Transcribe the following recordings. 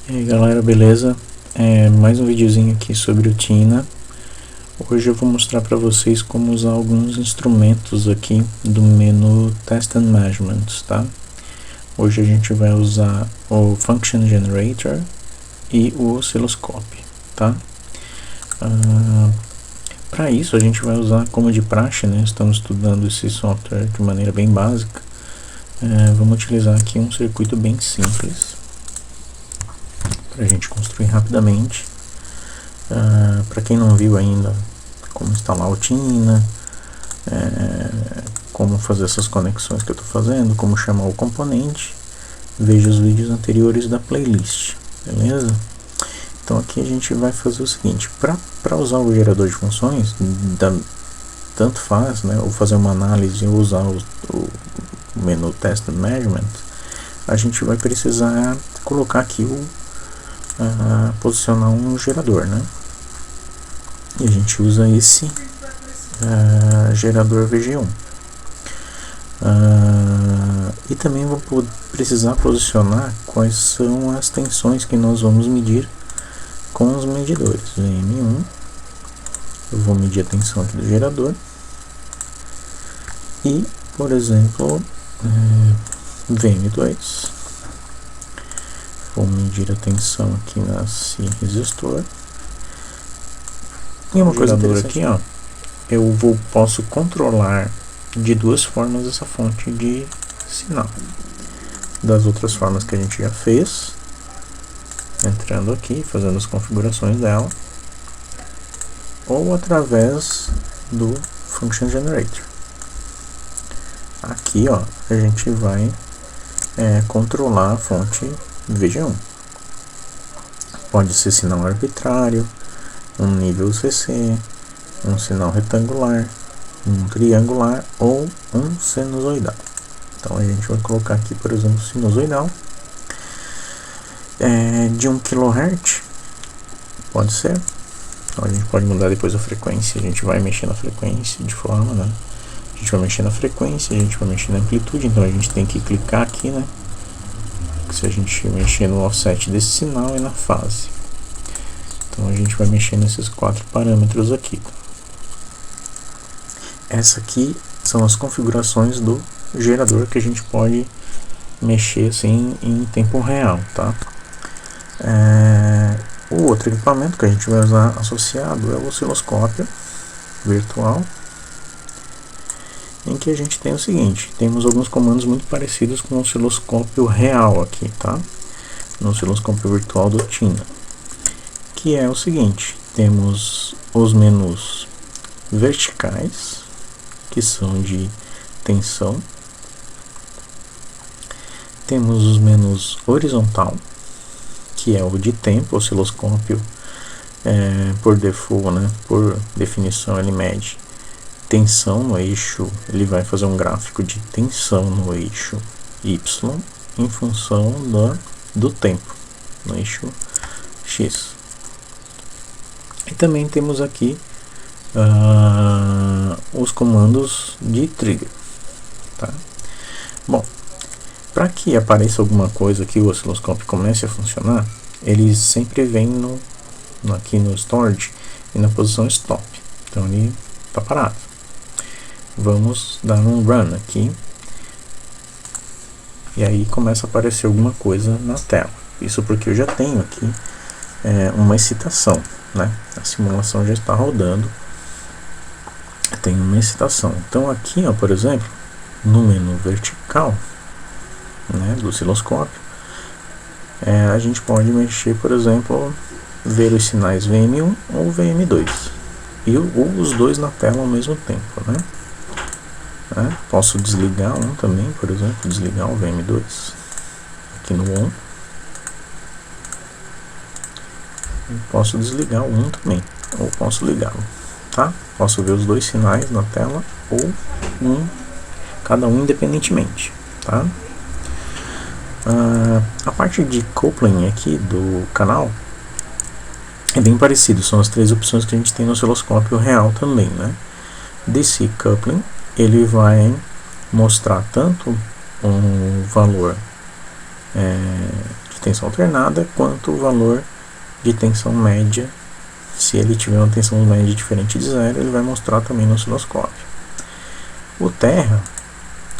E aí galera, beleza? Mais um videozinho aqui sobre o Tina. Hoje eu vou mostrar para vocês como usar alguns instrumentos aqui do menu Test and Measurements, tá? Hoje a gente vai usar o Function Generator e o osciloscópio, tá? Para isso a gente vai usar, como de praxe, né? Estamos estudando esse software de maneira bem básica. Vamos utilizar aqui um circuito bem simples para a gente construir rapidamente. Para quem não viu ainda como instalar o Tina, como fazer essas conexões que eu estou fazendo, como chamar o componente, veja os vídeos anteriores da playlist, beleza? Então aqui a gente vai fazer o seguinte: para usar o gerador de funções, tanto faz, né, ou fazer uma análise ou usar o menu Test and Measurement, a gente vai precisar colocar aqui posicionar um gerador, né? E a gente usa esse gerador VG1. E também vou precisar posicionar quais são as tensões que nós vamos medir com os medidores. VM1, eu vou medir a tensão aqui do gerador. E, por exemplo, VM2, vou medir a tensão aqui nesse resistor. E uma coisa aqui, ó, eu posso controlar de duas formas essa fonte de sinal. Das outras formas que a gente já fez, entrando aqui, fazendo as configurações dela, ou através do Function Generator. Aqui, ó, a gente vai controlar a fonte VG1. Pode ser sinal arbitrário, um nível CC, um sinal retangular, um triangular ou um sinusoidal. Então a gente vai colocar aqui, por exemplo, sinusoidal de 1 kHz, pode ser. Então a gente pode mudar depois a frequência, a gente vai mexer na frequência de forma, né? A gente vai mexer na frequência, a gente vai mexer na amplitude, então a gente tem que clicar aqui, né? Se a gente mexer no offset desse sinal e na fase. Então a gente vai mexer nesses 4 parâmetros aqui. Essa aqui são as configurações do gerador que a gente pode mexer assim em tempo real, tá? O outro equipamento que a gente vai usar associado é o osciloscópio virtual, em que a gente tem o seguinte: temos alguns comandos muito parecidos com o osciloscópio real aqui, tá? No osciloscópio virtual do Tina, que é o seguinte: temos os menus verticais, que são de tensão, temos os menus horizontal, que é o de tempo. O osciloscópio, por default, né, por definição, ele mede tensão no eixo, ele vai fazer um gráfico de tensão no eixo Y em função do tempo no eixo X. E também temos aqui os comandos de trigger, tá? Bom, para que apareça alguma coisa que o osciloscópio comece a funcionar, ele sempre vem aqui no storage e na posição stop, então ele está parado. Vamos dar um run aqui e aí começa a aparecer alguma coisa na tela. Isso porque eu já tenho aqui uma excitação, né? A simulação já está rodando, tem uma excitação. Então aqui, ó, por exemplo, no menu vertical, né, do osciloscópio, a gente pode mexer, por exemplo, ver os sinais VM1 ou VM2 ou os dois na tela ao mesmo tempo, né? Posso desligar um também, por exemplo, desligar o VM2 aqui no ON. Posso desligar o 1 também, ou posso ligá-lo, tá? Posso ver os dois sinais na tela ou cada um independentemente, tá? A parte de coupling aqui do canal é bem parecido, são as 3 opções que a gente tem no osciloscópio real também, né? DC coupling, ele vai mostrar tanto um valor de tensão alternada quanto o valor de tensão média. Se ele tiver uma tensão média diferente de zero, ele vai mostrar também no osciloscópio. O terra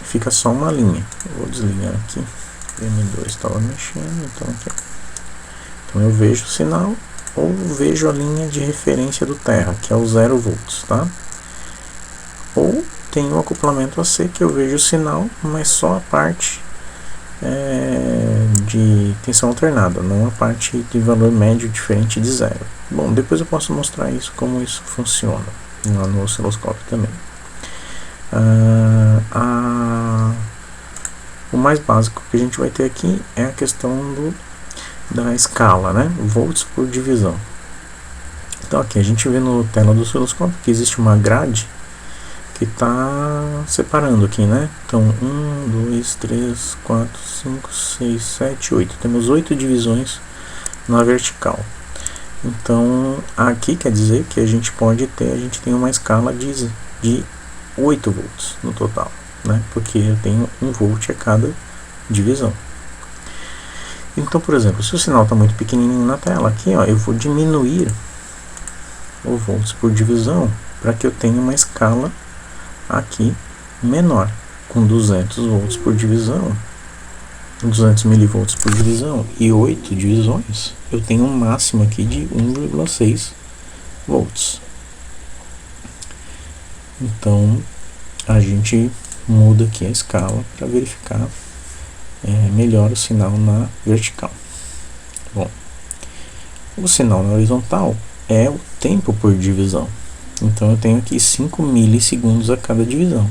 fica só uma linha. Eu vou desligar aqui. O M2 estava mexendo, então aqui. Então eu vejo o sinal ou vejo a linha de referência do terra, que é o 0 volts, tá? Ou tem o acoplamento AC, que eu vejo o sinal, mas só a parte de tensão alternada, não a parte de valor médio diferente de zero. Bom, depois eu posso mostrar isso, como isso funciona lá no osciloscópio também. O mais básico que a gente vai ter aqui é a questão da escala, né? Volts por divisão. Então aqui a gente vê no tela do osciloscópio que existe uma grade que está separando aqui, né? Então 1, 2, 3, 4, 5, 6, 7, 8. Temos 8 divisões na vertical. Então aqui quer dizer que a gente tem uma escala de 8 volts no total, né? Porque eu tenho 1 volt a cada divisão. Então, por exemplo, se o sinal está muito pequenininho na tela, aqui ó, eu vou diminuir o volts por divisão para que eu tenha uma escala aqui menor, com 200 volts por divisão, 200 milivolts por divisão e 8 divisões, eu tenho um máximo aqui de 1,6 volts. Então a gente muda aqui a escala para verificar melhor o sinal na vertical. Bom, o sinal na horizontal é o tempo por divisão. Então eu tenho aqui 5 milissegundos a cada divisão.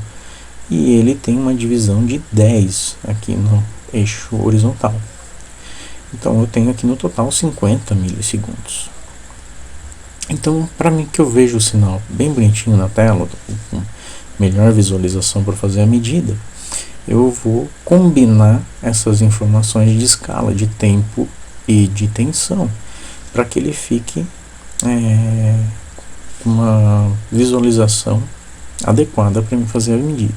E ele tem uma divisão de 10 aqui no eixo horizontal. Então eu tenho aqui no total 50 milissegundos. Então, para mim que eu vejo o sinal bem bonitinho na tela, com melhor visualização para fazer a medida, eu vou combinar essas informações de escala, de tempo e de tensão, para que ele fique uma visualização adequada para me fazer a medida.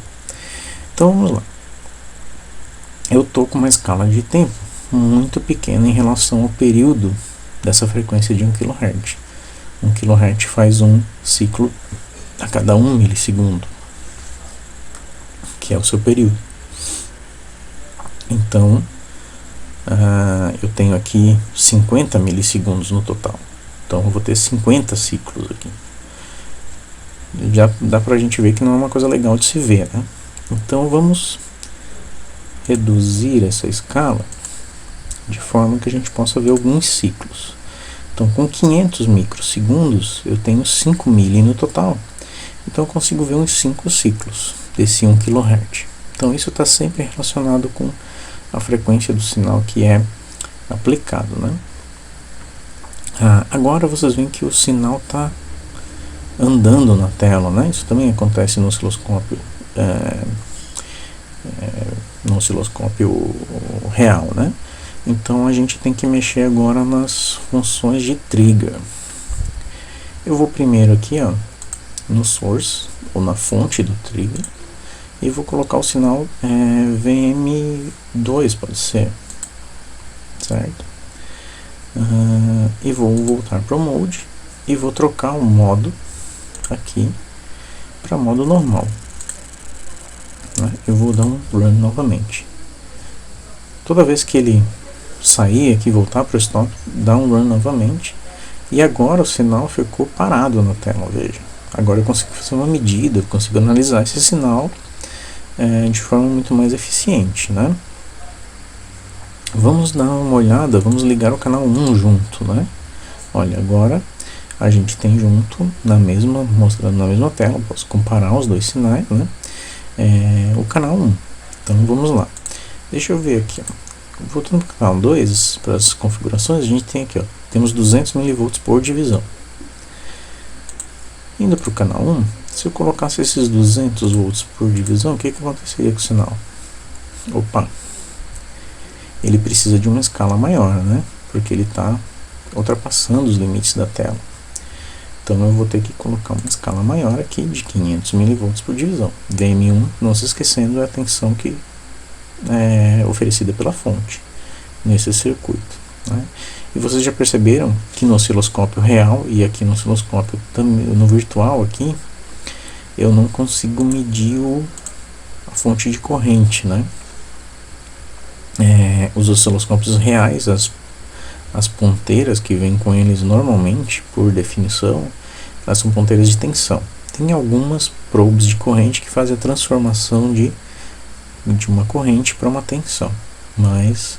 Então vamos lá. Eu estou com uma escala de tempo muito pequena em relação ao período dessa frequência de 1 kHz. 1 kHz faz um ciclo a cada 1 milissegundo, que é o seu período. Então eu tenho aqui 50 milissegundos no total. Então eu vou ter 50 ciclos aqui. Já dá pra gente ver que não é uma coisa legal de se ver, né? Então vamos reduzir essa escala de forma que a gente possa ver alguns ciclos. Então com 500 microsegundos eu tenho 5 mili no total. Então eu consigo ver uns 5 ciclos desse 1 kHz. Então isso está sempre relacionado com a frequência do sinal que é aplicado, né? Agora vocês veem que o sinal está andando na tela, né? Isso também acontece no osciloscópio real, né? Então a gente tem que mexer agora nas funções de trigger. Eu vou primeiro aqui, ó, no source ou na fonte do trigger e vou colocar o sinal VM2, pode ser, certo? E vou voltar para o mode e vou trocar o modo aqui para modo normal, né? Eu vou dar um run novamente. Toda vez que ele sair aqui e voltar para o stop, dá um run novamente. E agora o sinal ficou parado na tela, veja. Agora eu consigo fazer uma medida, eu consigo analisar esse sinal de forma muito mais eficiente, né? Vamos dar uma olhada, vamos ligar o canal 1 junto, né? Olha, agora a gente tem junto, mostrando na mesma tela, posso comparar os dois sinais, né? O canal 1. Então vamos lá. Deixa eu ver aqui, ó. Voltando para o canal 2, para as configurações, a gente tem aqui, ó, temos 200 mV por divisão. Indo para o canal 1, se eu colocasse esses 200 volts por divisão, o que aconteceria com o sinal? Opa! Ele precisa de uma escala maior, né? Porque ele está ultrapassando os limites da tela. Então eu vou ter que colocar uma escala maior aqui de 500 mV por divisão. VM1, não se esquecendo, é a tensão que é oferecida pela fonte. nesse circuito, né? E vocês já perceberam que no osciloscópio real e aqui no osciloscópio no virtual aqui, eu não consigo medir a fonte de corrente, né? Os osciloscópios reais, as ponteiras que vêm com eles normalmente, por definição, elas são ponteiras de tensão. Tem algumas probes de corrente que fazem a transformação de uma corrente para uma tensão, mas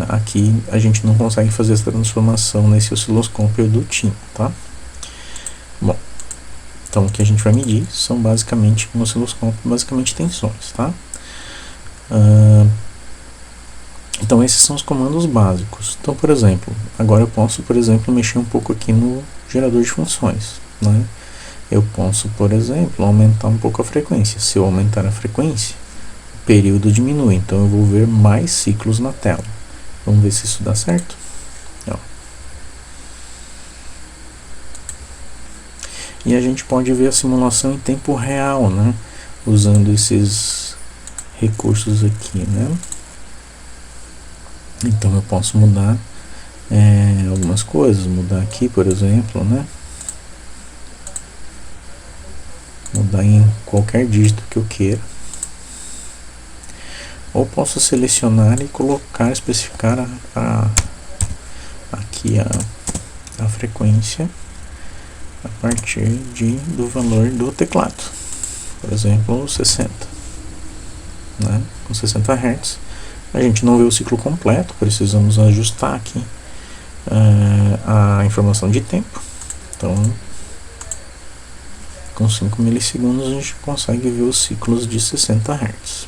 aqui a gente não consegue fazer essa transformação nesse osciloscópio do TIM, tá? Bom, então o que a gente vai medir são basicamente um osciloscópio, basicamente tensões, tá? Então esses são os comandos básicos. Então, por exemplo, agora eu posso, por exemplo, mexer um pouco aqui no gerador de funções, né? Eu posso, por exemplo, aumentar um pouco a frequência. Se eu aumentar a frequência, o período diminui, então eu vou ver mais ciclos na tela. Vamos ver se isso dá certo. Ó. E a gente pode ver a simulação em tempo real, né? Usando esses recursos aqui, né? Então eu posso mudar algumas coisas, mudar aqui, por exemplo, né? Mudar em qualquer dígito que eu queira. Ou posso selecionar e colocar, especificar aqui a frequência a partir do valor do teclado. Por exemplo, 60, né? Com 60 Hz. A gente não vê o ciclo completo, precisamos ajustar aqui a informação de tempo. Então, com 5 milissegundos a gente consegue ver os ciclos de 60 Hz.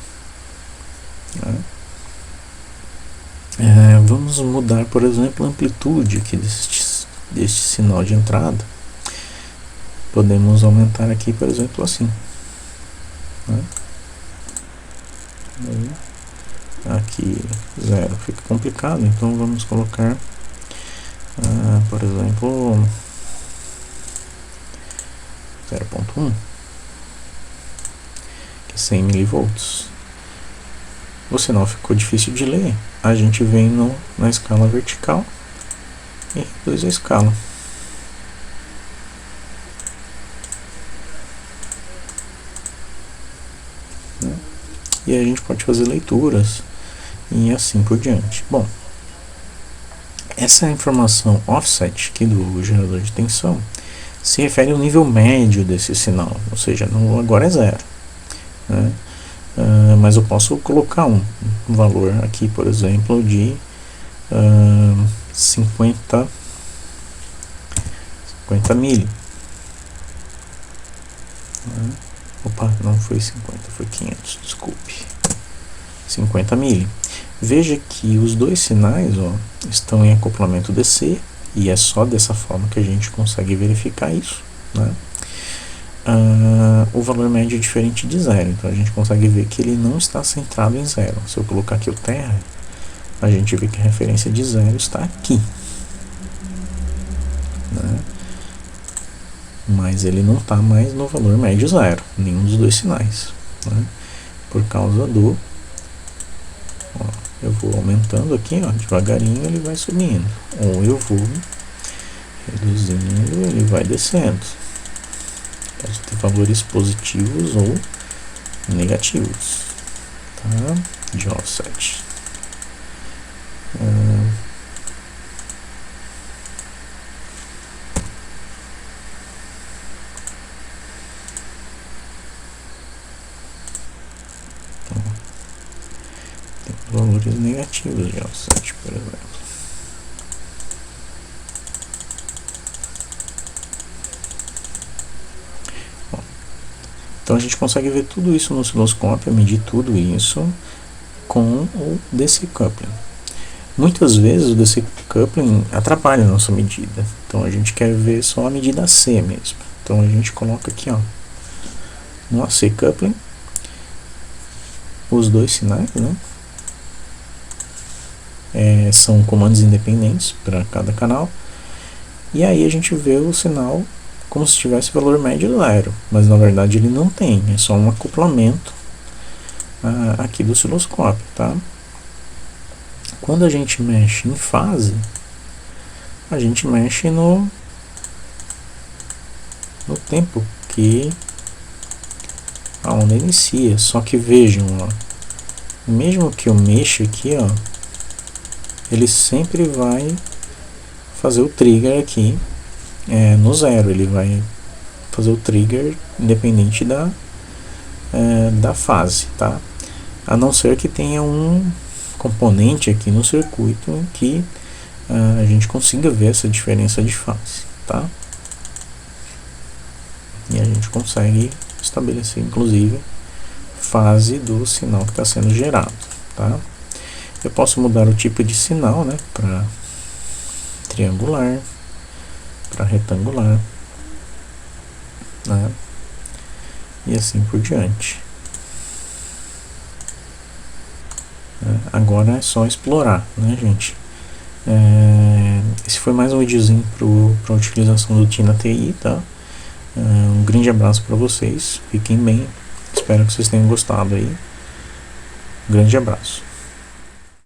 Vamos mudar, por exemplo, a amplitude aqui deste sinal de entrada. Podemos aumentar aqui, por exemplo, assim, né? Aqui 0 fica complicado, então vamos colocar, por exemplo, 0.1, que é 100 milivolts. O sinal ficou difícil de ler, a gente vem na escala vertical e reduz a escala. E a gente pode fazer leituras e assim por diante. Bom, essa informação offset aqui do gerador de tensão se refere ao nível médio desse sinal, ou seja, agora é 0, né? Mas eu posso colocar um valor aqui, por exemplo, de 50 mili. Opa, não foi 50, foi 500, desculpe. 50 mili. Veja que os dois sinais, ó, estão em acoplamento DC, e é só dessa forma que a gente consegue verificar isso, né? O valor médio é diferente de 0, então a gente consegue ver que ele não está centrado em 0. Se eu colocar aqui o terra, a gente vê que a referência de 0 está aqui, né? Mas ele não está mais no valor médio 0, nenhum dos dois sinais, né? Por causa do... Ó, eu vou aumentando aqui, ó, devagarinho ele vai subindo, ou eu vou reduzindo, ele vai descendo. Pode ter valores positivos ou negativos, tá? De offset. Tem valores negativos de offset, por exemplo. Então a gente consegue ver tudo isso no osciloscópio, medir tudo isso com o DC coupling. Muitas vezes o DC coupling atrapalha a nossa medida, então a gente quer ver só a medida AC mesmo. Então a gente coloca aqui, ó, no AC coupling, os dois sinais, né? São comandos independentes para cada canal, e aí a gente vê o sinal como se tivesse valor médio 0, mas na verdade ele não tem, é só um acoplamento aqui do osciloscópio, tá? Quando a gente mexe em fase, a gente mexe no tempo que a onda inicia. Só que vejam, ó, mesmo que eu mexa aqui, ó, ele sempre vai fazer o trigger aqui no zero. Ele vai fazer o trigger independente da fase, tá? A não ser que tenha um componente aqui no circuito que a gente consiga ver essa diferença de fase, tá? E a gente consegue estabelecer inclusive fase do sinal que está sendo gerado, tá? Eu posso mudar o tipo de sinal, né, para triangular, para retangular, né, e assim por diante. Agora é só explorar, né, gente? Esse foi mais um videozinho para a utilização do Tina TI, tá? Um grande abraço para vocês, fiquem bem, espero que vocês tenham gostado aí. Um grande abraço.